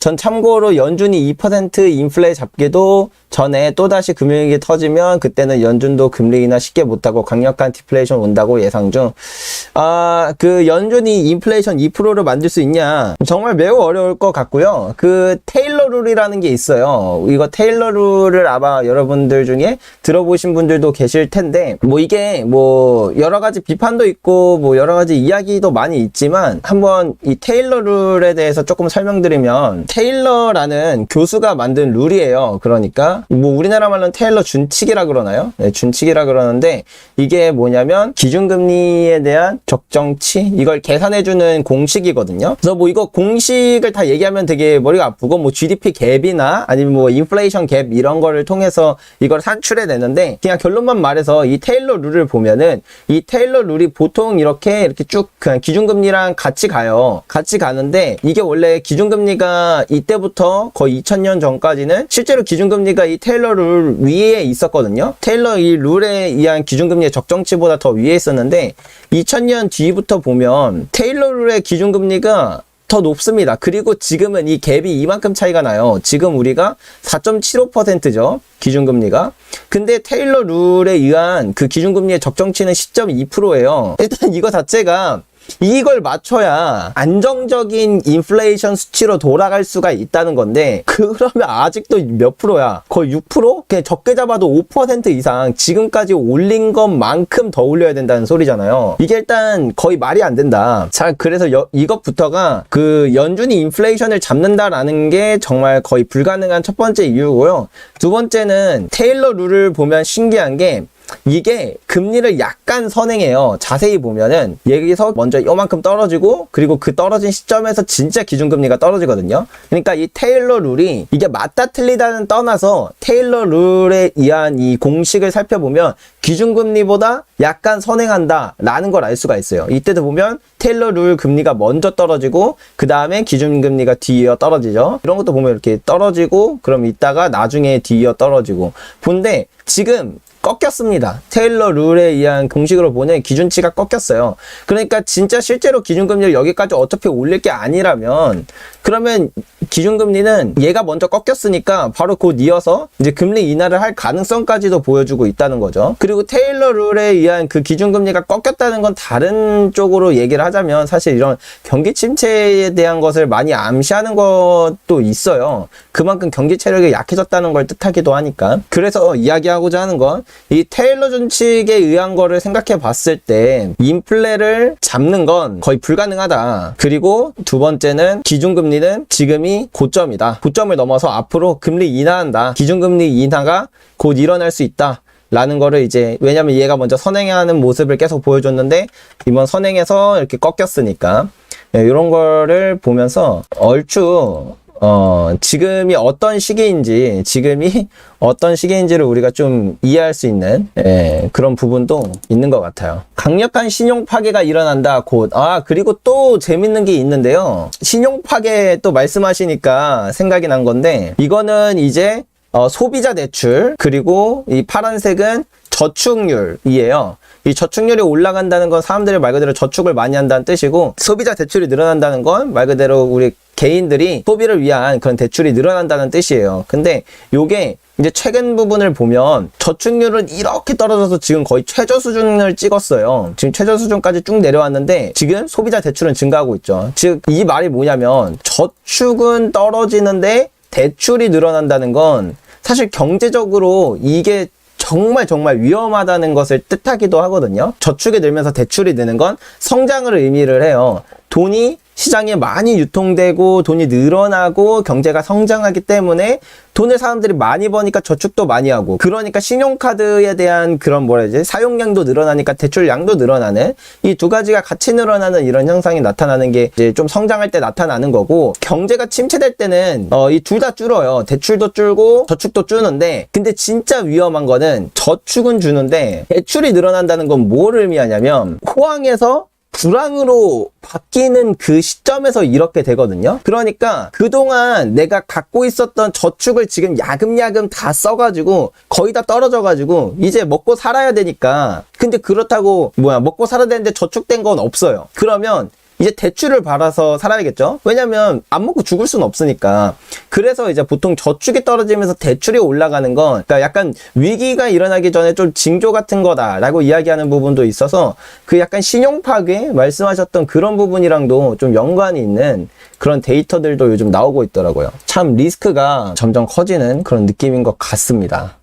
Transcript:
전 참고로 연준이 2% 인플레 잡기도 전에 또다시 금융위기 터지면 그때는 연준도 금리 인하 쉽게 못하고 강력한 디플레이션 온다고 예상 중. 그 연준이 인플레이션 2%를 만들 수 있냐? 정말 매우 어려울 것 같고요. 그 테일러 룰이라는 게 있어요. 이거 테일러 룰을 아마 여러분들 중에 들어보신 분들도 계실 텐데, 뭐 이게 뭐 여러 가지 비판도 있고 뭐 여러 가지 이야기도 많이 있지만 한번 이 테일러 룰에 대해서 조금 설명드리면, 테일러라는 교수가 만든 룰이에요. 그러니까 뭐 우리나라 말로는 테일러 준칙이라 그러나요? 네, 준칙이라 그러는데, 이게 뭐냐면 기준금리에 대한 적정치, 이걸 계산해주는 공식이거든요. 그래서 뭐 이거 공식을 다 얘기하면 되게 머리가 아프고, 뭐 GDP 갭이나 아니면 뭐 인플레이션 갭 이런 거를 통해서 이걸 산출해내는데, 그냥 결론만 말해서 이 테일러 룰을 보면은, 이 테일러 룰이 보통 이렇게 쭉 그냥 기준금리랑 같이 가요. 같이 가는데, 이게 원래 기준금리가 이때부터 거의 2000년 전까지는 실제로 기준금리가 이 테일러 룰 위에 있었거든요. 테일러 이 룰에 의한 기준금리의 적정치보다 더 위에 있었는데, 2000년 뒤부터 보면 테일러 룰의 기준금리가 더 높습니다. 그리고 지금은 이 갭이 이만큼 차이가 나요. 지금 우리가 4.75%죠. 기준금리가. 근데 테일러 룰에 의한 그 기준금리의 적정치는 10.2%예요. 일단 이거 자체가 이걸 맞춰야 안정적인 인플레이션 수치로 돌아갈 수가 있다는 건데, 그러면 아직도 몇 프로야? 거의 6%? 그냥 적게 잡아도 5% 이상 지금까지 올린 것만큼 더 올려야 된다는 소리잖아요. 이게 일단 거의 말이 안 된다. 자, 그래서 이것부터가 그 연준이 인플레이션을 잡는다라는 게 정말 거의 불가능한 첫 번째 이유고요. 두 번째는 테일러 룰을 보면 신기한 게, 이게 금리를 약간 선행해요. 자세히 보면은 여기서 먼저 요만큼 떨어지고, 그리고 그 떨어진 시점에서 진짜 기준금리가 떨어지거든요. 그러니까 이 테일러 룰이, 이게 맞다 틀리다는 떠나서 테일러 룰에 의한 이 공식을 살펴보면 기준금리보다 약간 선행한다 라는 걸 알 수가 있어요. 이때도 보면 테일러 룰 금리가 먼저 떨어지고 그 다음에 기준금리가 뒤이어 떨어지죠. 이런 것도 보면 이렇게 떨어지고, 그럼 이따가 나중에 뒤이어 떨어지고. 근데 지금 꺾였습니다. 테일러 룰에 의한 공식으로 보는 기준치가 꺾였어요. 그러니까 진짜 실제로 기준금리를 여기까지 어차피 올릴 게 아니라면, 그러면 기준금리는 얘가 먼저 꺾였으니까 바로 곧 이어서 이제 금리 인하를 할 가능성까지도 보여주고 있다는 거죠. 그리고 테일러 룰에 의한 그 기준금리가 꺾였다는 건 다른 쪽으로 얘기를 하자면, 사실 이런 경기 침체에 대한 것을 많이 암시하는 것도 있어요. 그만큼 경기 체력이 약해졌다는 걸 뜻하기도 하니까. 그래서 이야기하고자 하는 건, 이 테일러 준칙에 의한 거를 생각해 봤을 때 인플레를 잡는 건 거의 불가능하다. 그리고 두 번째는 기준금리는 지금이 고점이다. 고점을 넘어서 앞으로 금리 인하한다. 기준금리 인하가 곧 일어날 수 있다 라는 거를 이제, 왜냐면 얘가 먼저 선행하는 모습을 계속 보여줬는데 이번 선행해서 이렇게 꺾였으니까, 이런 거를 보면서 얼추 지금이 어떤 시기인지를 우리가 좀 이해할 수 있는, 그런 부분도 있는 것 같아요. 강력한 신용 파괴가 일어난다, 곧. 그리고 또 재밌는 게 있는데요. 신용 파괴 또 말씀하시니까 생각이 난 건데, 이거는 이제, 소비자 대출, 그리고 이 파란색은 저축률이에요. 이 저축률이 올라간다는 건 사람들이 말 그대로 저축을 많이 한다는 뜻이고, 소비자 대출이 늘어난다는 건 말 그대로 우리 개인들이 소비를 위한 그런 대출이 늘어난다는 뜻이에요. 근데 요게 이제 최근 부분을 보면 저축률은 이렇게 떨어져서 지금 거의 최저 수준을 찍었어요. 지금 최저 수준까지 쭉 내려왔는데 지금 소비자 대출은 증가하고 있죠. 즉 이 말이 뭐냐면, 저축은 떨어지는데 대출이 늘어난다는 건 사실 경제적으로 이게 정말 위험하다는 것을 뜻하기도 하거든요. 저축이 늘면서 대출이 느는 건 성장을 의미를 해요. 돈이 시장에 많이 유통되고 돈이 늘어나고 경제가 성장하기 때문에 돈을 사람들이 많이 버니까 저축도 많이 하고, 그러니까 신용카드에 대한 그런 사용량도 늘어나니까 대출량도 늘어나는, 이 두 가지가 같이 늘어나는 이런 현상이 나타나는 게 이제 좀 성장할 때 나타나는 거고, 경제가 침체될 때는 이 둘 다 줄어요. 대출도 줄고 저축도 줄는데, 근데 진짜 위험한 거는 저축은 주는데 대출이 늘어난다는 건 뭘 의미하냐면, 호황에서 불황으로 바뀌는 그 시점에서 이렇게 되거든요. 그러니까 그동안 내가 갖고 있었던 저축을 지금 야금야금 다 써가지고 거의 다 떨어져가지고 이제 먹고 살아야 되니까, 근데 그렇다고 먹고 살아야 되는데 저축된 건 없어요. 그러면 이제 대출을 받아서 살아야겠죠? 왜냐면 안 먹고 죽을 수는 없으니까. 그래서 이제 보통 저축이 떨어지면서 대출이 올라가는 건, 그러니까 약간 위기가 일어나기 전에 좀 징조 같은 거다라고 이야기하는 부분도 있어서 그 약간 신용 파괴 말씀하셨던 그런 부분이랑도 좀 연관이 있는 그런 데이터들도 요즘 나오고 있더라고요. 참 리스크가 점점 커지는 그런 느낌인 것 같습니다.